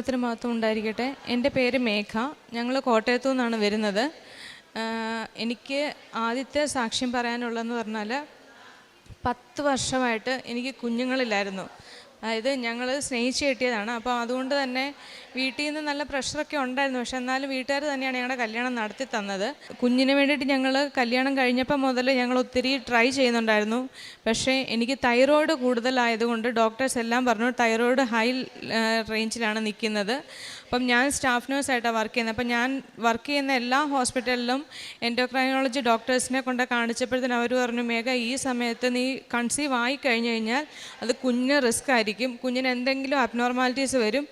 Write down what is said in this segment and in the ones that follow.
ദൈവനാമത്തിന് മഹത്വം ഉണ്ടായിരിക്കട്ടെ. എൻ്റെ പേര് മേഘ. ഞങ്ങൾ കോട്ടയത്തു നിന്നാണ് വരുന്നത്. എനിക്ക് ആദ്യത്തെ സാക്ഷ്യം പറയാനുള്ളതെന്ന് പറഞ്ഞാൽ 10 വർഷമായിട്ട് എനിക്ക് കുഞ്ഞുങ്ങളില്ലായിരുന്നു. അതായത് ഞങ്ങൾ സ്നേഹിച്ച് കെട്ടിയതാണ്. അപ്പോൾ അതുകൊണ്ട് തന്നെ വീട്ടിൽ നിന്ന് നല്ല പ്രഷറൊക്കെ ഉണ്ടായിരുന്നു. പക്ഷെ എന്നാലും വീട്ടുകാർ തന്നെയാണ് ഞങ്ങളുടെ കല്യാണം നടത്തി തന്നത്. കുഞ്ഞിന് വേണ്ടിയിട്ട് ഞങ്ങൾ കല്യാണം കഴിഞ്ഞപ്പോൾ മുതൽ ഞങ്ങൾ ഒത്തിരി ട്രൈ ചെയ്യുന്നുണ്ടായിരുന്നു. പക്ഷേ എനിക്ക് തൈറോയ്ഡ് കൂടുതലായതുകൊണ്ട് ഡോക്ടേഴ്സ് എല്ലാം പറഞ്ഞു തൈറോയ്ഡ് ഹൈ റേഞ്ചിലാണ് നിൽക്കുന്നത്. അപ്പം ഞാൻ സ്റ്റാഫ് നേഴ്സായിട്ടാണ് വർക്ക് ചെയ്യുന്നത്. അപ്പം ഞാൻ വർക്ക് ചെയ്യുന്ന എല്ലാ ഹോസ്പിറ്റലിലും എൻഡോക്രൈനോളജി ഡോക്ടേഴ്സിനെ കൊണ്ട് കാണിച്ചപ്പോഴത്തേന് അവർ പറഞ്ഞു, മേഘ, ഈ സമയത്ത് നീ കൺസീവ് ആയി കഴിഞ്ഞ് കഴിഞ്ഞാൽ അത് കുഞ്ഞിന് റിസ്ക് ആയിരിക്കും, കുഞ്ഞിന് എന്തെങ്കിലും അബ്നോർമാലിറ്റീസ് വരും,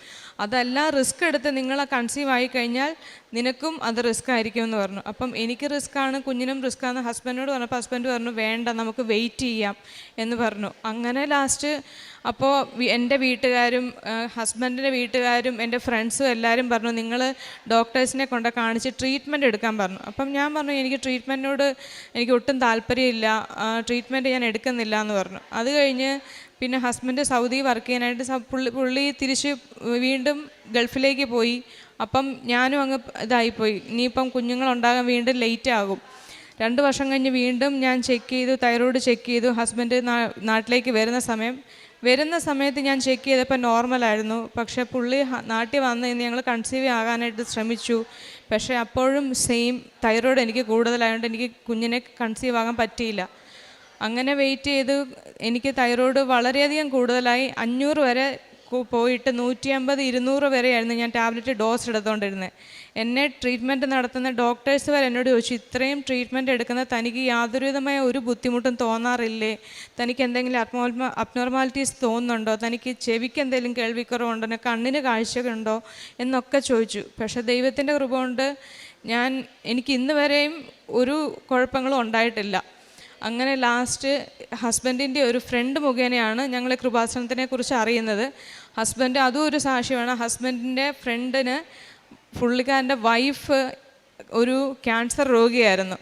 അതെല്ലാം റിസ്ക് എടുത്ത് നിങ്ങൾ കൺസീവ് ആയി കഴിഞ്ഞാൽ നിനക്കും അത് റിസ്ക് ആയിരിക്കും എന്ന് പറഞ്ഞു. അപ്പം എനിക്ക് റിസ്ക്കാണ്, കുഞ്ഞിനും റിസ്ക്കാണ്. ഹസ്ബൻഡിനോട് പറഞ്ഞപ്പോൾ ഹസ്ബൻഡ് പറഞ്ഞു വേണ്ട, നമുക്ക് വെയിറ്റ് ചെയ്യാം എന്ന് പറഞ്ഞു. അങ്ങനെ ലാസ്റ്റ് അപ്പോൾ എൻ്റെ വീട്ടുകാരും ഹസ്ബൻഡിൻ്റെ വീട്ടുകാരും എൻ്റെ ഫ്രണ്ട്സും എല്ലാവരും പറഞ്ഞു നിങ്ങൾ ഡോക്ടേഴ്സിനെ കൊണ്ട് കാണിച്ച് ട്രീറ്റ്മെൻറ്റ് എടുക്കാൻ പറഞ്ഞു. അപ്പം ഞാൻ പറഞ്ഞു എനിക്ക് ട്രീറ്റ്മെൻറ്റിനോട് എനിക്ക് ഒട്ടും താല്പര്യമില്ല, ട്രീറ്റ്മെൻറ്റ് ഞാൻ എടുക്കുന്നില്ല എന്ന് പറഞ്ഞു. അത് കഴിഞ്ഞ് പിന്നെ ഹസ്ബൻഡ് സൗദി വർക്ക് ചെയ്യാനായിട്ട് പുള്ളി തിരിച്ച് വീണ്ടും ഗൾഫിലേക്ക് പോയി. അപ്പം ഞാനും അങ്ങ് ഇതായിപ്പോയി, ഇനിയിപ്പം കുഞ്ഞുങ്ങളുണ്ടാകാൻ വീണ്ടും ലേറ്റ് ആകും. 2 വർഷം കഴിഞ്ഞ് വീണ്ടും ഞാൻ ചെക്ക് ചെയ്തു, തൈറോയ്ഡ് ചെക്ക് ചെയ്തു. ഹസ്ബൻഡ് നാട്ടിലേക്ക് വരുന്ന സമയത്ത് ഞാൻ ചെക്ക് ചെയ്തപ്പോൾ നോർമലായിരുന്നു. പക്ഷേ പുള്ളി നാട്ടിൽ വന്ന് ഇന്ന് ഞങ്ങൾ കൺസീവ് ആകാനായിട്ട് ശ്രമിച്ചു. പക്ഷേ അപ്പോഴും സെയിം തൈറോയ്ഡ് എനിക്ക് കൂടുതലായതുകൊണ്ട് എനിക്ക് കുഞ്ഞിനെ കൺസീവ് ആകാൻ പറ്റിയില്ല. അങ്ങനെ വെയിറ്റ് ചെയ്ത് എനിക്ക് തൈറോയ്ഡ് വളരെയധികം കൂടുതലായി. 500 വരെ പോയിട്ട് 150, 200 വരെയായിരുന്നു ഞാൻ ടാബ്ലറ്റ് ഡോസ് എടുത്തുകൊണ്ടിരുന്നത്. എന്നെ ട്രീറ്റ്മെൻറ്റ് നടത്തുന്ന ഡോക്ടേഴ്സ് വരെ എന്നോട് ചോദിച്ചു, ഇത്രയും ട്രീറ്റ്മെൻറ്റ് എടുക്കുന്ന തനിക്ക് യാതൊരുവിധമായ ഒരു ബുദ്ധിമുട്ടും തോന്നാറില്ലേ, തനിക്ക് എന്തെങ്കിലും അബ്നോർമാലിറ്റീസ് തോന്നുന്നുണ്ടോ, തനിക്ക് ചെവിക്ക് എന്തെങ്കിലും കേൾവിക്കുറവുണ്ടോ, കണ്ണിന് കാഴ്ചയുണ്ടോ എന്നൊക്കെ ചോദിച്ചു. പക്ഷേ ദൈവത്തിൻ്റെ കൃപ കൊണ്ട് എനിക്ക് ഇന്ന് വരെയും ഒരു കുഴപ്പങ്ങളും ഉണ്ടായിട്ടില്ല. അങ്ങനെ ലാസ്റ്റ് ഹസ്ബൻഡിൻ്റെ ഒരു ഫ്രണ്ട് മുഖേനയാണ് ഞങ്ങൾ കൃപാസനത്തിനെ കുറിച്ച് അറിയുന്നത്. ഹസ്ബൻഡ് അതും ഒരു സാക്ഷ്യമാണ്. ഹസ്ബൻഡിൻ്റെ ഫ്രണ്ടിന് പുള്ളിക്കാരൻ്റെ വൈഫ് ഒരു ക്യാൻസർ രോഗിയായിരുന്നു.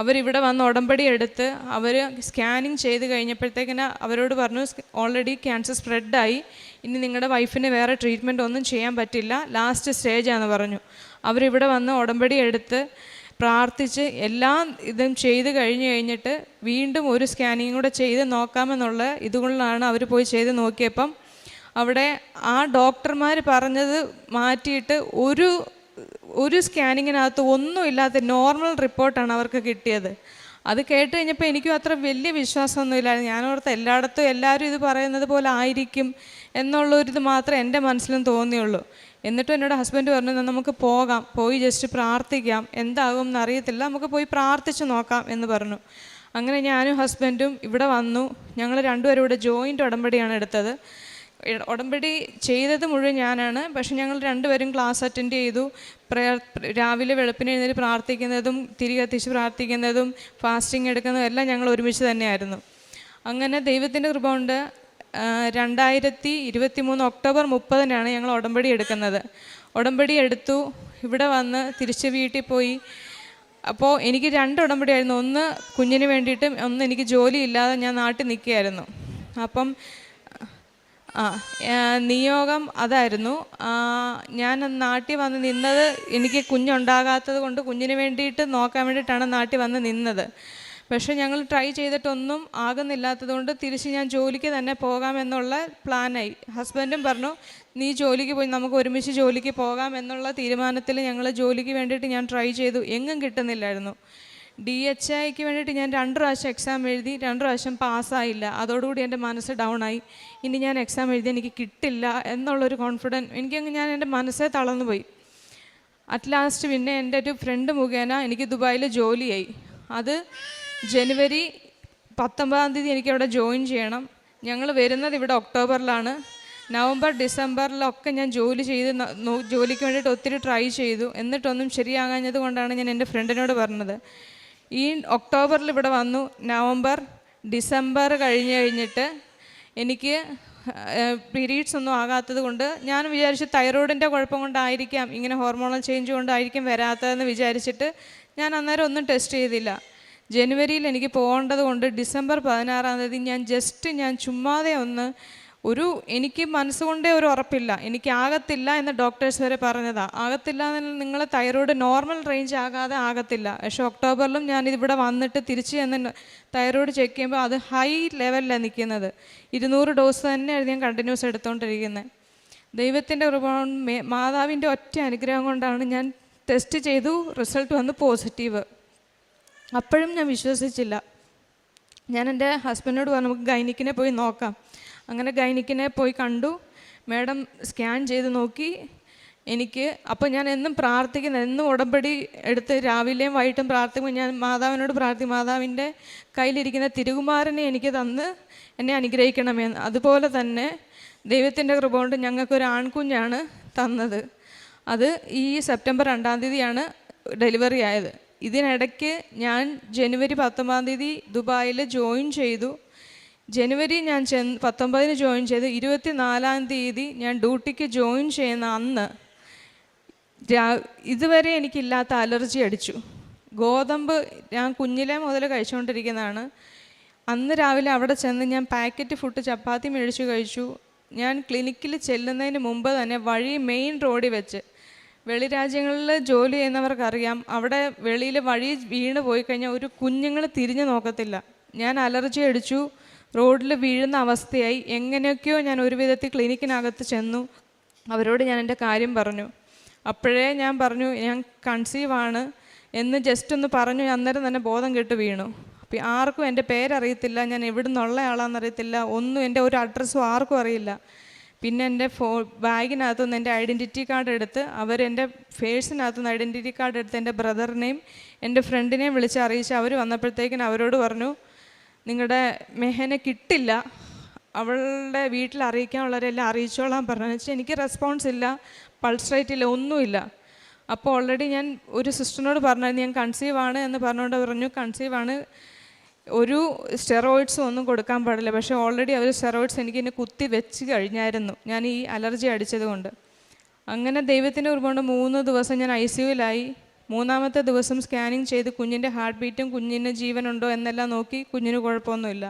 അവരിവിടെ വന്ന് ഉടമ്പടി എടുത്ത് അവർ സ്കാനിങ് ചെയ്ത് കഴിഞ്ഞപ്പോഴത്തേക്കിന് അവരോട് പറഞ്ഞു ഓൾറെഡി ക്യാൻസർ സ്പ്രെഡായി, ഇനി നിങ്ങളുടെ വൈഫിന് വേറെ ട്രീറ്റ്മെൻറ്റ് ഒന്നും ചെയ്യാൻ പറ്റില്ല, ലാസ്റ്റ് സ്റ്റേജാണെന്ന് പറഞ്ഞു. അവരിവിടെ വന്ന് ഉടമ്പടി എടുത്ത് പ്രാർത്ഥിച്ച് എല്ലാം ഇതും ചെയ്ത് കഴിഞ്ഞിട്ട് വീണ്ടും ഒരു സ്കാനിങ് കൂടെ ചെയ്ത് നോക്കാമെന്നുള്ള ഇതുകൊണ്ടാണ് അവർ പോയി ചെയ്ത് നോക്കിയപ്പം അവിടെ ആ ഡോക്ടർമാർ പറഞ്ഞത് മാറ്റിയിട്ട് ഒരു സ്കാനിങ്ങിനകത്ത് ഒന്നുമില്ലാത്ത നോർമൽ റിപ്പോർട്ടാണ് അവർക്ക് കിട്ടിയത്. അത് കേട്ട് കഴിഞ്ഞപ്പോൾ എനിക്കും അത്ര വലിയ വിശ്വാസമൊന്നുമില്ലായിരുന്നു. ഞാനോർത്ത് എല്ലായിടത്തും എല്ലാവരും ഇത് പറയുന്നത് പോലെ ആയിരിക്കും എന്നുള്ളൊരിത് മാത്രമേ എൻ്റെ മനസ്സിലും തോന്നിയുള്ളൂ. എന്നിട്ടും എന്നോട് ഹസ്ബൻഡ് പറഞ്ഞു നമുക്ക് പോയി ജസ്റ്റ് പ്രാർത്ഥിക്കാം, എന്താകും എന്നറിയത്തില്ല, നമുക്ക് പോയി പ്രാർത്ഥിച്ച് നോക്കാം എന്ന് പറഞ്ഞു. അങ്ങനെ ഞാനും ഹസ്ബൻഡും ഇവിടെ വന്നു. ഞങ്ങൾ രണ്ടുപേരും ഇവിടെ ജോയിൻ്റ് ഉടമ്പടിയാണ് എടുത്തത്. ഉടമ്പടി ചെയ്തത് മുഴുവൻ ഞാനാണ്. പക്ഷെ ഞങ്ങൾ രണ്ടുപേരും ക്ലാസ് അറ്റൻഡ് ചെയ്തു. രാവിലെ വെളുപ്പിന് എഴുന്നേറ്റ് പ്രാർത്ഥിക്കുന്നതും തിരി കത്തിച്ച് പ്രാർത്ഥിക്കുന്നതും ഫാസ്റ്റിംഗ് എടുക്കുന്നതും എല്ലാം ഞങ്ങൾ ഒരുമിച്ച് തന്നെയായിരുന്നു. അങ്ങനെ ദൈവത്തിൻ്റെ കൃപ കൊണ്ട് 2023 ഒക്ടോബർ 30-നാണ് ഞങ്ങൾ ഉടമ്പടി എടുക്കുന്നത്. ഉടമ്പടി എടുത്തു, ഇവിടെ വന്ന് തിരിച്ച് വീട്ടിൽ പോയി. അപ്പോൾ എനിക്ക് 2 ഉടമ്പടിയായിരുന്നു. ഒന്ന് കുഞ്ഞിന് വേണ്ടിയിട്ടും ഒന്ന് എനിക്ക് ജോലി ഇല്ലാതെ ഞാൻ നാട്ടിൽ നിൽക്കുകയായിരുന്നു. അപ്പം നിയോഗം അതായിരുന്നു. ഞാൻ നാട്ടിൽ വന്ന് നിന്നത് എനിക്ക് കുഞ്ഞുണ്ടാകാത്തത് കൊണ്ട് കുഞ്ഞിന് വേണ്ടിയിട്ട് നോക്കാൻ വേണ്ടിയിട്ടാണ് നാട്ടിൽ വന്ന് നിന്നത്. പക്ഷേ ഞങ്ങൾ ട്രൈ ചെയ്തിട്ടൊന്നും ആകുന്നില്ലാത്തത് കൊണ്ട് തിരിച്ച് ഞാൻ ജോലിക്ക് തന്നെ പോകാമെന്നുള്ള പ്ലാനായി. ഹസ്ബൻഡും പറഞ്ഞു നീ ജോലിക്ക് പോയി നമുക്ക് ഒരുമിച്ച് ജോലിക്ക് പോകാം എന്നുള്ള തീരുമാനത്തിൽ ഞങ്ങൾ ജോലിക്ക് വേണ്ടിയിട്ട് ഞാൻ ട്രൈ ചെയ്തു. എങ്ങും കിട്ടുന്നില്ലായിരുന്നു. DHIക്ക് വേണ്ടിയിട്ട് ഞാൻ 2 പ്രാവശ്യം എക്സാം എഴുതി, 2 പ്രാവശ്യം പാസ്സായില്ല. അതോടുകൂടി എൻ്റെ മനസ്സ് ഡൗണായി. ഇനി ഞാൻ എക്സാം എഴുതി എനിക്ക് കിട്ടില്ല എന്നുള്ളൊരു കോൺഫിഡൻസ് ഞാൻ എൻ്റെ മനസ്സേ തളർന്നു പോയി. അറ്റ് ലാസ്റ്റ് പിന്നെ എൻ്റെ ഒരു ഫ്രണ്ട് മുഖേന എനിക്ക് ദുബായിൽ ജോലിയായി. അത് ജനുവരി 19 എനിക്ക് അവിടെ ജോയിൻ ചെയ്യണം. ഞങ്ങൾ വരുന്നത് ഇവിടെ ഒക്ടോബറിലാണ്. നവംബർ ഡിസംബറിലൊക്കെ ഞാൻ ജോലിക്ക് വേണ്ടിയിട്ട് ഒത്തിരി ട്രൈ ചെയ്തു. എന്നിട്ടൊന്നും ശരിയാകാഞ്ഞത് കൊണ്ടാണ് ഞാൻ എൻ്റെ ഫ്രണ്ടിനോട് പറഞ്ഞത്. ഈ ഒക്ടോബറിൽ ഇവിടെ വന്നു. നവംബർ ഡിസംബർ കഴിഞ്ഞിട്ട് എനിക്ക് പീരീഡ്സ് ഒന്നും ആകാത്തത് കൊണ്ട് ഞാൻ വിചാരിച്ചു തൈറോയിഡിൻ്റെ കുഴപ്പം കൊണ്ടായിരിക്കാം, ഇങ്ങനെ ഹോർമോണൽ ചേഞ്ച് കൊണ്ടായിരിക്കും വരാത്തതെന്ന് വിചാരിച്ചിട്ട് ഞാൻ അന്നേരം ഒന്നും ടെസ്റ്റ് ചെയ്തില്ല. ജനുവരിയിൽ എനിക്ക് പോകേണ്ടത് കൊണ്ട് ഡിസംബർ 16 ഞാൻ ചുമ്മാതെ എനിക്ക് മനസ്സുകൊണ്ടേ ഒരു ഉറപ്പില്ല, എനിക്ക് ആകത്തില്ല എന്ന് ഡോക്ടേഴ്സ് വരെ പറഞ്ഞതാണ്. ആകത്തില്ല എന്ന്, നിങ്ങൾ തൈറോയ്ഡ് നോർമൽ റേഞ്ച് ആകാതെ ആകത്തില്ല. പക്ഷേ ഒക്ടോബറിലും ഞാനിവിടെ വന്നിട്ട് തിരിച്ച് ചെന്ന് തൈറോയ്ഡ് ചെക്ക് ചെയ്യുമ്പോൾ അത് ഹൈ ലെവലിലാണ് നിൽക്കുന്നത്. 200 ഡോസ് തന്നെയാണ് ഞാൻ കണ്ടിന്യൂസ് എടുത്തുകൊണ്ടിരിക്കുന്നത്. ദൈവത്തിൻ്റെ മാതാവിൻ്റെ ഒറ്റ അനുഗ്രഹം കൊണ്ടാണ് ഞാൻ ടെസ്റ്റ് ചെയ്തു, റിസൾട്ട് വന്ന് പോസിറ്റീവ്. അപ്പോഴും ഞാൻ വിശ്വസിച്ചില്ല. ഞാൻ എൻ്റെ ഹസ്ബൻഡിനോട് പറഞ്ഞു നമുക്ക് ഗൈനിക്കിനെ പോയി നോക്കാം. അങ്ങനെ ഗൈനിക്കിനെ പോയി കണ്ടു. മാഡം സ്കാൻ ചെയ്ത് നോക്കി. അപ്പോൾ ഞാൻ എന്നും പ്രാർത്ഥിക്കുന്നത്, എന്നും ഉടമ്പടി എടുത്ത് രാവിലെയും വൈകിട്ടും പ്രാർത്ഥിക്കുമ്പോൾ ഞാൻ മാതാവിനോട് പ്രാർത്ഥിക്കും, മാതാവിൻ്റെ കയ്യിലിരിക്കുന്ന തിരുകുമാരനെ എനിക്ക് തന്ന് എന്നെ അനുഗ്രഹിക്കണമെന്ന്. അതുപോലെ തന്നെ ദൈവത്തിൻ്റെ കൃപ കൊണ്ട് ഞങ്ങൾക്കൊരു ആൺകുഞ്ഞാണ് തന്നത്. അത് ഈ സെപ്റ്റംബർ 2-ാം തീയതിയാണ് ഡെലിവറി ആയത്. ഇതിനിടയ്ക്ക് ഞാൻ ജനുവരി 19-ാം തീയതി ദുബായിൽ ജോയിൻ ചെയ്തു. ജനുവരി ഞാൻ 19-ന് ജോയിൻ ചെയ്ത് 24-ാം തീയതി ഞാൻ ഡ്യൂട്ടിക്ക് ജോയിൻ ചെയ്യുന്ന അന്ന് ഇതുവരെ എനിക്കില്ലാത്ത അലർജി അടിച്ചു. ഗോതമ്പ് ഞാൻ കുഞ്ഞിലേ മുതൽ കഴിച്ചുകൊണ്ടിരിക്കുന്നതാണ്. അന്ന് രാവിലെ അവിടെ ചെന്ന് ഞാൻ പാക്കറ്റ് ഫുഡ് ചപ്പാത്തി മേടിച്ചു കഴിച്ചു. ഞാൻ ക്ലിനിക്കിൽ ചെല്ലുന്നതിന് മുമ്പ് തന്നെ മെയിൻ റോഡിൽ വെച്ച്, വെളി രാജ്യങ്ങളിൽ ജോലി ചെയ്യുന്നവർക്കറിയാം, അവിടെ വെളിയിൽ വഴി വീണ് പോയി കഴിഞ്ഞാൽ ഒരു കുഞ്ഞുങ്ങൾ തിരിഞ്ഞു നോക്കത്തില്ല. ഞാൻ അലർജി അടിച്ചു, റോഡിൽ വീഴുന്ന അവസ്ഥയായി. എങ്ങനെയൊക്കെയോ ഞാൻ ഒരു വിധത്തിൽ ക്ലിനിക്കിനകത്ത് ചെന്നു. അവരോട് ഞാൻ എൻ്റെ കാര്യം പറഞ്ഞു. അപ്പോഴേ ഞാൻ പറഞ്ഞു ഞാൻ കൺസീവാണ് എന്ന് ജസ്റ്റ് ഒന്ന് പറഞ്ഞു. അന്നേരം തന്നെ ബോധം കെട്ട് വീണു. അപ്പം ആർക്കും എൻ്റെ പേരറിയത്തില്ല, ഞാൻ എവിടെ നിന്നുള്ള ആളാണെന്നറിയത്തില്ല, ഒന്നും എൻ്റെ ഒരു അഡ്രസ്സും ആർക്കും അറിയില്ല. പിന്നെ എൻ്റെ ബാഗിനകത്തുനിന്ന് എൻ്റെ ഐഡൻറ്റിറ്റി കാർഡ് എടുത്ത്, അവരെൻ്റെ ഫേഴ്സിനകത്തുനിന്ന് ഐഡൻറ്റിറ്റി കാർഡ് എടുത്ത് എൻ്റെ ബ്രദറിനെയും എൻ്റെ ഫ്രണ്ടിനെയും വിളിച്ച് അറിയിച്ച് അവർ വന്നപ്പോഴത്തേക്കിനും അവരോട് പറഞ്ഞു നിങ്ങളുടെ മെഹനെ കിട്ടില്ല, അവളുടെ വീട്ടിൽ അറിയിക്കാനുള്ളവരെല്ലാം അറിയിച്ചോളാൻ പറഞ്ഞു. വെച്ചാൽ എനിക്ക് റെസ്പോൺസ് ഇല്ല, പൾസ് റേറ്റ് ഇല്ല, ഒന്നുമില്ല. അപ്പോൾ ഓൾറെഡി ഞാൻ ഒരു സിസ്റ്ററിനോട് പറഞ്ഞായിരുന്നു ഞാൻ കൺസീവാണ് എന്ന് പറഞ്ഞുകൊണ്ട് പറഞ്ഞു കൺസീവാണ്, ഒരു സ്റ്റെറോയിഡ്സും ഒന്നും കൊടുക്കാൻ പാടില്ല. പക്ഷേ ഓൾറെഡി അവർ സ്റ്റെറോയിഡ്സ് എനിക്കിന്നെ കുത്തി വെച്ച് കഴിഞ്ഞായിരുന്നു, ഞാൻ ഈ അലർജി അടിച്ചത് കൊണ്ട്. അങ്ങനെ ദൈവത്തിൻ്റെ ഒരുപാട് 3 ദിവസം ഞാൻ ICUവിലായി. 3-ാമത്തെ ദിവസം സ്കാനിങ് ചെയ്ത് കുഞ്ഞിൻ്റെ ഹാർട്ട് ബീറ്റും കുഞ്ഞിന് ജീവനുണ്ടോ എന്നെല്ലാം നോക്കി. കുഞ്ഞിന് കുഴപ്പമൊന്നുമില്ല.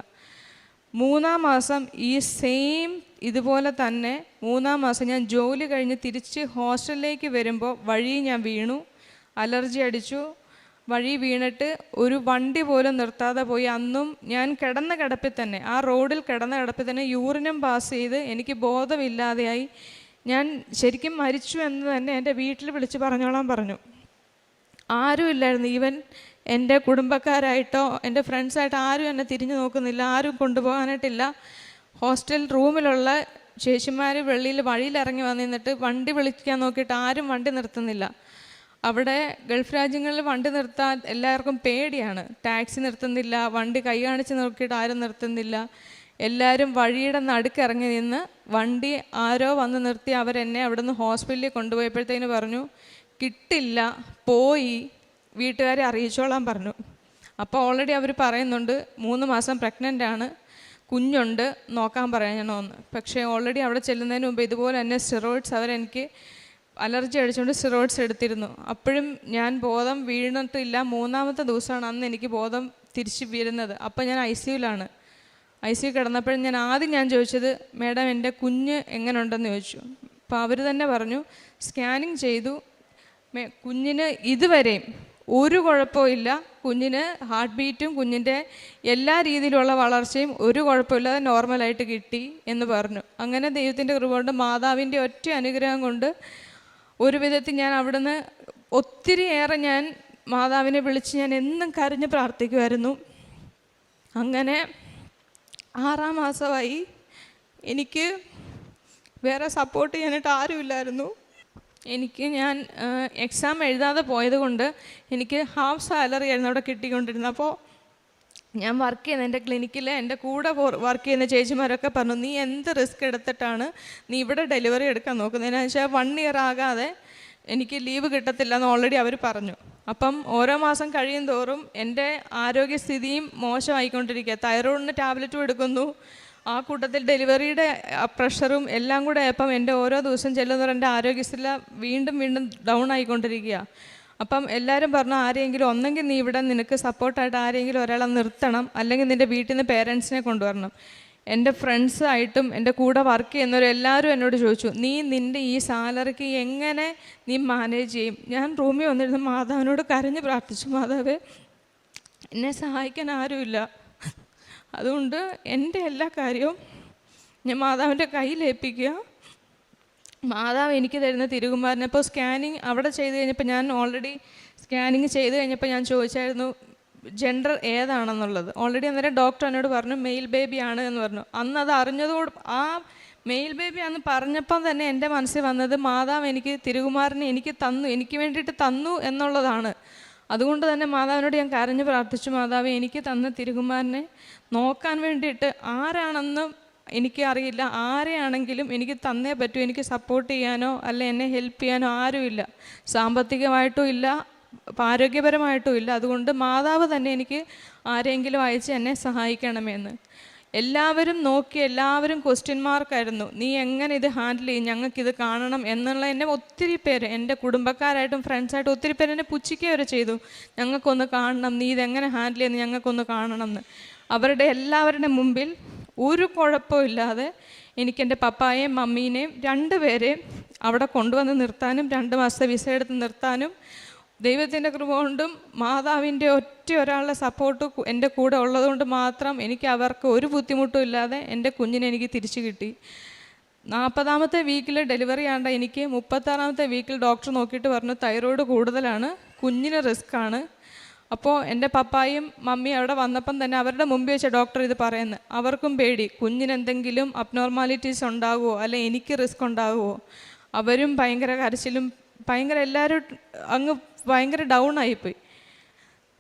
3-ാം മാസം ഈ സെയിം ഇതുപോലെ തന്നെ 3-ാം മാസം ഞാൻ ജോലി കഴിഞ്ഞ് തിരിച്ച് ഹോസ്റ്റലിലേക്ക് വരുമ്പോൾ വഴി ഞാൻ വീണു, അലർജി അടിച്ചു. വഴി വീണിട്ട് ഒരു വണ്ടി പോലും നിർത്താതെ പോയി. അന്നും ഞാൻ കിടന്ന കിടപ്പിൽ തന്നെ, ആ റോഡിൽ കിടന്ന കിടപ്പിൽ തന്നെ യൂറിനും പാസ് ചെയ്ത് എനിക്ക് ബോധമില്ലാതെയായി. ഞാൻ ശരിക്കും മരിച്ചു എന്ന് തന്നെ എൻ്റെ വീട്ടിൽ വിളിച്ച് പറഞ്ഞോളാൻ പറഞ്ഞു. ആരും ഇല്ലായിരുന്നു, ഈവൻ എൻ്റെ കുടുംബക്കാരായിട്ടോ എൻ്റെ ഫ്രണ്ട്സായിട്ടോ ആരും എന്നെ തിരിഞ്ഞു നോക്കുന്നില്ല, ആരും കൊണ്ടുപോകാനായിട്ടില്ല. ഹോസ്റ്റൽ റൂമിലുള്ള ചേച്ചിമാർ വെളിയിൽ വഴിയിലിറങ്ങി വന്നിട്ട് വണ്ടി വിളിക്കാൻ നോക്കിയിട്ട് ആരും വണ്ടി നിർത്തുന്നില്ല. അവിടെ ഗൾഫ് രാജ്യങ്ങളിൽ വണ്ടി നിർത്താൻ എല്ലാവർക്കും പേടിയാണ്. ടാക്സി നിർത്തുന്നില്ല, വണ്ടി കൈ കാണിച്ച് നോക്കിയിട്ട് ആരും നിർത്തുന്നില്ല. എല്ലാവരും വഴിയുടെ നടുക്കിറങ്ങി നിന്ന് വണ്ടി ആരോ വന്ന് നിർത്തി അവരെന്നെ അവിടെ നിന്ന് ഹോസ്പിറ്റലിൽ കൊണ്ടുപോയപ്പോഴത്തേന് പറഞ്ഞു കിട്ടില്ല, പോയി വീട്ടുകാരെ അറിയിച്ചോളാൻ പറഞ്ഞു. അപ്പോൾ ഓൾറെഡി അവർ പറയുന്നുണ്ട് 3 മാസം പ്രഗ്നൻ്റ് ആണ്, കുഞ്ഞുണ്ട്, നോക്കാൻ പറയണമെന്ന്. പക്ഷേ ഓൾറെഡി അവിടെ ചെല്ലുന്നതിന് മുമ്പ് ഇതുപോലെ തന്നെ സ്റ്റിറോയിഡ്സ് അവരെനിക്ക് അലർജി അടിച്ചുകൊണ്ട് സ്റ്റിറോയിഡ്സ് എടുത്തിരുന്നു. അപ്പോഴും ഞാൻ ബോധം വീണിട്ടില്ല. 3-ാമത്തെ ദിവസമാണ് അന്ന് എനിക്ക് ബോധം തിരിച്ച് വീഴുന്നത്. അപ്പോൾ ഞാൻ ICUവിലാണ്. ICU കിടന്നപ്പോഴും ഞാൻ ചോദിച്ചത് മേഡം എൻ്റെ കുഞ്ഞ് എങ്ങനെ ഉണ്ടെന്ന് ചോദിച്ചു. അപ്പോൾ അവർ തന്നെ പറഞ്ഞു സ്കാനിങ് ചെയ്തു, കുഞ്ഞിന് ഇതുവരെയും ഒരു കുഴപ്പമില്ല, കുഞ്ഞിന് ഹാർട്ട് ബീറ്റും കുഞ്ഞിൻ്റെ എല്ലാ രീതിയിലുള്ള വളർച്ചയും ഒരു കുഴപ്പമില്ലാതെ നോർമലായിട്ട് കിട്ടി എന്ന് പറഞ്ഞു. അങ്ങനെ ദൈവത്തിൻ്റെ കൃപ കൊണ്ട് മാതാവിൻ്റെ ഒറ്റ അനുഗ്രഹം കൊണ്ട് ഒരു വിധത്തിൽ ഞാൻ അവിടുന്ന് ഒത്തിരിയേറെ ഞാൻ മാതാവിനെ വിളിച്ച് ഞാൻ എന്നും കരഞ്ഞ് പ്രാർത്ഥിക്കുമായിരുന്നു. അങ്ങനെ 6-ാം മാസമായി. എനിക്ക് വേറെ സപ്പോർട്ട് ചെയ്യാനായിട്ട് ആരുമില്ലായിരുന്നു. ഞാൻ എക്സാം എഴുതാതെ പോയത് കൊണ്ട് എനിക്ക് ഹാഫ് സാലറി ആയിരുന്നു അവിടെ കിട്ടിക്കൊണ്ടിരുന്നത്. അപ്പോൾ ഞാൻ വർക്ക് ചെയ്യുന്ന എൻ്റെ ക്ലിനിക്കിൽ എൻ്റെ കൂടെ വർക്ക് ചെയ്യുന്ന ചേച്ചിമാരൊക്കെ പറഞ്ഞു നീ എന്ത് റിസ്ക് എടുത്തിട്ടാണ് നീ ഇവിടെ ഡെലിവറി എടുക്കാൻ നോക്കുന്നതെന്ന് വെച്ചാൽ 1 ഇയർ ആകാതെ എനിക്ക് ലീവ് കിട്ടത്തില്ല എന്ന് ഓൾറെഡി അവർ പറഞ്ഞു. അപ്പം ഓരോ മാസം കഴിയും തോറും എൻ്റെ ആരോഗ്യസ്ഥിതിയും മോശമായിക്കൊണ്ടിരിക്കുക. തൈറോയിഡിന് ടാബ്ലറ്റും എടുക്കുന്നു, ആ കൂട്ടത്തിൽ ഡെലിവറിയുടെ പ്രഷറും എല്ലാം കൂടെ ആയപ്പം എൻ്റെ ഓരോ ദിവസം ചെല്ലുന്നവർ എൻ്റെ ആരോഗ്യസ്ഥിതി വീണ്ടും ഡൗൺ ആയിക്കൊണ്ടിരിക്കുക. അപ്പം എല്ലാവരും പറഞ്ഞു ആരെങ്കിലും ഒന്നെങ്കിൽ നീ ഇവിടെ നിനക്ക് സപ്പോർട്ടായിട്ട് ആരെങ്കിലും ഒരാളെ നിർത്തണം, അല്ലെങ്കിൽ നിൻ്റെ വീട്ടിൽ നിന്ന് പേരൻസിനെ കൊണ്ടുവരണം. എൻ്റെ ഫ്രണ്ട്സായിട്ടും എൻ്റെ കൂടെ വർക്ക് ചെയ്യുന്നവരെല്ലാവരും എന്നോട് ചോദിച്ചു, നീ നിൻ്റെ ഈ സാലറിക്ക് എങ്ങനെ നീ മാനേജ് ചെയ്യും? ഞാൻ റൂമിൽ വന്നിരുന്ന് മാതാവിനോട് കരഞ്ഞ് പ്രാർത്ഥിച്ചു, മാതാവേ എന്നെ സഹായിക്കാൻ ആരുമില്ല, അതുകൊണ്ട് എൻ്റെ എല്ലാ കാര്യവും ഞാൻ മാതാവിൻ്റെ കയ്യിലേൽപ്പിക്കുക. മാതാവ് എനിക്ക് തരുന്ന തിരുകുമാരനെ ഇപ്പോൾ സ്കാനിങ് അവിടെ ചെയ്ത് കഴിഞ്ഞപ്പോൾ, ഞാൻ ഓൾറെഡി സ്കാനിങ് ചെയ്ത് കഴിഞ്ഞപ്പോൾ ഞാൻ ചോദിച്ചായിരുന്നു ജെൻഡർ ഏതാണെന്നുള്ളത്. ഓൾറെഡി അന്നേരം ഡോക്ടർ എന്നോട് പറഞ്ഞു മെയിൽ ബേബിയാണ് എന്ന് പറഞ്ഞു. അന്ന് അത് അറിഞ്ഞതോട് ആ മെയിൽ ബേബി ആണെന്ന് പറഞ്ഞപ്പം തന്നെ എൻ്റെ മനസ്സിൽ വന്നത് മാതാവ് എനിക്ക് തിരുകുമാരനെ എനിക്ക് തന്നു, എനിക്ക് വേണ്ടിയിട്ട് തന്നു എന്നുള്ളതാണ്. അതുകൊണ്ട് തന്നെ മാതാവിനോട് ഞാൻ കരഞ്ഞ് പ്രാർത്ഥിച്ചു, മാതാവ് എനിക്ക് തന്ന തിരുകുമാരനെ നോക്കാൻ വേണ്ടിയിട്ട് ആരാണെന്നും എനിക്ക് അറിയില്ല, ആരെയാണെങ്കിലും എനിക്ക് തന്നേ പറ്റൂ. എനിക്ക് സപ്പോർട്ട് ചെയ്യാനോ അല്ല എന്നെ ഹെൽപ്പ് ചെയ്യാനോ ആരുമില്ല, സാമ്പത്തികമായിട്ടും ഇല്ല, ആരോഗ്യപരമായിട്ടും ഇല്ല. അതുകൊണ്ട് മാതാവ് തന്നെ എനിക്ക് ആരെങ്കിലും അയച്ച് എന്നെ സഹായിക്കണമെന്ന്. എല്ലാവരും നോക്കി, എല്ലാവരും ക്വസ്റ്റ്യൻ മാർക്കായിരുന്നു, നീ എങ്ങനെ ഇത് ഹാൻഡിൽ ചെയ്യും, ഞങ്ങൾക്കിത് കാണണം എന്നുള്ള. എന്നെ ഒത്തിരി പേര്, എൻ്റെ കുടുംബക്കാരായിട്ടും ഫ്രണ്ട്സായിട്ടും ഒത്തിരി പേര് എന്നെ പുച്ഛിക്കുക വരെ ചെയ്തു, ഞങ്ങൾക്കൊന്ന് കാണണം, നീ ഇതെങ്ങനെ ഹാൻഡിൽ ചെയ്യുന്നു, ഞങ്ങൾക്കൊന്ന് കാണണം എന്ന്. അവരുടെ എല്ലാവരുടെ മുമ്പിൽ ഒരു കുഴപ്പമില്ലാതെ എനിക്ക് എൻ്റെ പപ്പായെയും മമ്മീനെയും രണ്ടുപേരെയും അവിടെ കൊണ്ടുവന്ന് നിർത്താനും 2 മാസത്തെ വിസ എടുത്ത് നിർത്താനും ദൈവത്തിൻ്റെ കൃപ കൊണ്ടും മാതാവിൻ്റെ ഒറ്റ ഒരാളുടെ സപ്പോർട്ട് എൻ്റെ കൂടെ ഉള്ളതുകൊണ്ട് മാത്രം എനിക്ക് അവർക്ക് ഒരു ബുദ്ധിമുട്ടും ഇല്ലാതെ എൻ്റെ കുഞ്ഞിനെ എനിക്ക് തിരിച്ചു കിട്ടി. 40ാമത്തെ വീക്കിൽ ഡെലിവറി ആണ്ട എനിക്ക് 36ാമത്തെ വീക്കിൽ ഡോക്ടർ നോക്കിയിട്ട് പറഞ്ഞു തൈറോയ്ഡ് കൂടുതലാണ്, കുഞ്ഞിന് റിസ്ക് ആണ്. അപ്പോൾ എൻ്റെ പപ്പായും മമ്മിയും അവിടെ വന്നപ്പം തന്നെ അവരുടെ മുമ്പിൽ വെച്ച ഡോക്ടർ ഇത് പറയുന്നത്. അവർക്കും പേടി, കുഞ്ഞിനെന്തെങ്കിലും അബ്നോർമാലിറ്റീസ് ഉണ്ടാകുമോ, അല്ലെ എനിക്ക് റിസ്ക് ഉണ്ടാകുമോ. അവരും ഭയങ്കര കരച്ചിലും ഭയങ്കര എല്ലാവരും അങ്ങ് ഭയങ്കര ഡൗൺ ആയിപ്പോയി.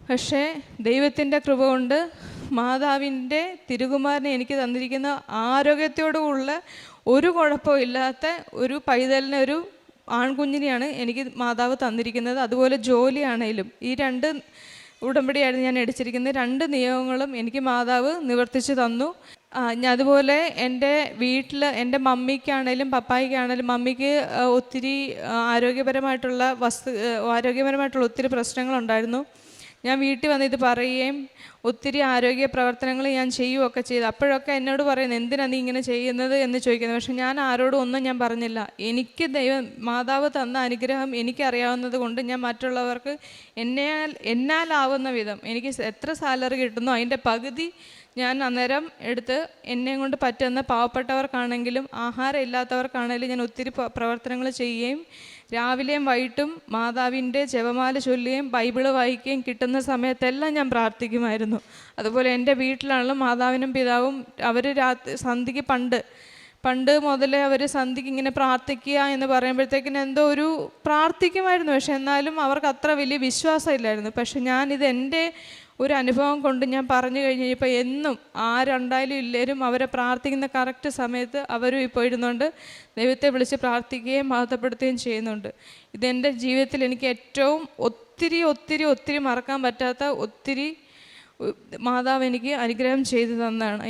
പക്ഷേ ദൈവത്തിൻ്റെ കൃപ കൊണ്ട് മാതാവിൻ്റെ തിരുകുമാരനെ എനിക്ക് തന്നിരിക്കുന്ന ആരോഗ്യത്തോടുള്ള ഒരു കുഴപ്പമില്ലാത്ത ഒരു പൈതലിനെ, ഒരു ആൺകുഞ്ഞിനെയാണ് എനിക്ക് മാതാവ് തന്നിരിക്കുന്നത്. അതുപോലെ ജോലിയാണേലും ഈ 2 ഉടമ്പടിയായിരുന്നു ഞാൻ അടിച്ചിരിക്കുന്നത്. 2 നിയമങ്ങളും എനിക്ക് മാതാവ് നിവർത്തിച്ച് തന്നു. അതുപോലെ എൻ്റെ വീട്ടിൽ എൻ്റെ മമ്മിക്കാണേലും പപ്പായ്ക്കാണേലും, മമ്മിക്ക് ഒത്തിരി ആരോഗ്യപരമായിട്ടുള്ള ഒത്തിരി പ്രശ്നങ്ങളുണ്ടായിരുന്നു. ഞാൻ വീട്ടിൽ വന്ന് ഇത് പറയുകയും ഒത്തിരി ആരോഗ്യ പ്രവർത്തനങ്ങൾ ഞാൻ ചെയ്യുകയൊക്കെ ചെയ്തു. അപ്പോഴൊക്കെ എന്നോട് പറയുന്നത് എന്തിനാണ് നീ ഇങ്ങനെ ചെയ്യുന്നത് എന്ന് ചോദിക്കുന്നത്. പക്ഷെ ഞാൻ ആരോടും ഒന്നും ഞാൻ പറഞ്ഞില്ല. എനിക്ക് മാതാവ് തന്ന അനുഗ്രഹം എനിക്കറിയാവുന്നത് കൊണ്ട് ഞാൻ മറ്റുള്ളവർക്ക് എന്നാലാവുന്ന വിധം എനിക്ക് എത്ര സാലറി കിട്ടുന്നോ അതിൻ്റെ പകുതി ഞാൻ അന്നേരം എടുത്ത് എന്നെ കൊണ്ട് പറ്റുന്ന പാവപ്പെട്ടവർക്കാണെങ്കിലും ആഹാരം ഇല്ലാത്തവർക്കാണെങ്കിലും ഞാൻ ഒത്തിരി പ്രവർത്തനങ്ങൾ ചെയ്യുകയും രാവിലെയും വൈകിട്ടും മാതാവിൻ്റെ ജപമാല ചൊല്ലുകയും ബൈബിള് വായിക്കുകയും കിട്ടുന്ന സമയത്തെല്ലാം ഞാൻ പ്രാർത്ഥിക്കുമായിരുന്നു. അതുപോലെ എൻ്റെ വീട്ടിലാണെങ്കിലും മാതാവിനും പിതാവും അവർ സന്ധ്യയ്ക്ക് പണ്ട് മുതലേ അവർ സന്ധ്യയ്ക്ക് ഇങ്ങനെ പ്രാർത്ഥിക്കുക എന്ന് പറയുമ്പോഴത്തേക്കിന് എന്തോ ഒരു പ്രാർത്ഥിക്കുമായിരുന്നു. പക്ഷെ എന്നാലും അവർക്ക് അത്ര വലിയ വിശ്വാസമില്ലായിരുന്നു. പക്ഷെ ഞാനിത് എൻ്റെ ഒരു അനുഭവം കൊണ്ട് ഞാൻ പറഞ്ഞു കഴിഞ്ഞപ്പോൾ എന്നും ആരുണ്ടായാലും ഇല്ലേലും അവരെ പ്രാർത്ഥിക്കുന്ന കറക്റ്റ് സമയത്ത് അവരും ഇപ്പോൾ ഇരുന്നുകൊണ്ട് ദൈവത്തെ വിളിച്ച് പ്രാർത്ഥിക്കുകയും മഹത്വപ്പെടുത്തുകയും ചെയ്യുന്നുണ്ട്. ഇതെൻ്റെ ജീവിതത്തിൽ എനിക്ക് ഏറ്റവും ഒത്തിരി മറക്കാൻ പറ്റാത്ത ഒത്തിരി മാതാവ് എനിക്ക് അനുഗ്രഹം ചെയ്തു തന്നതാണ്.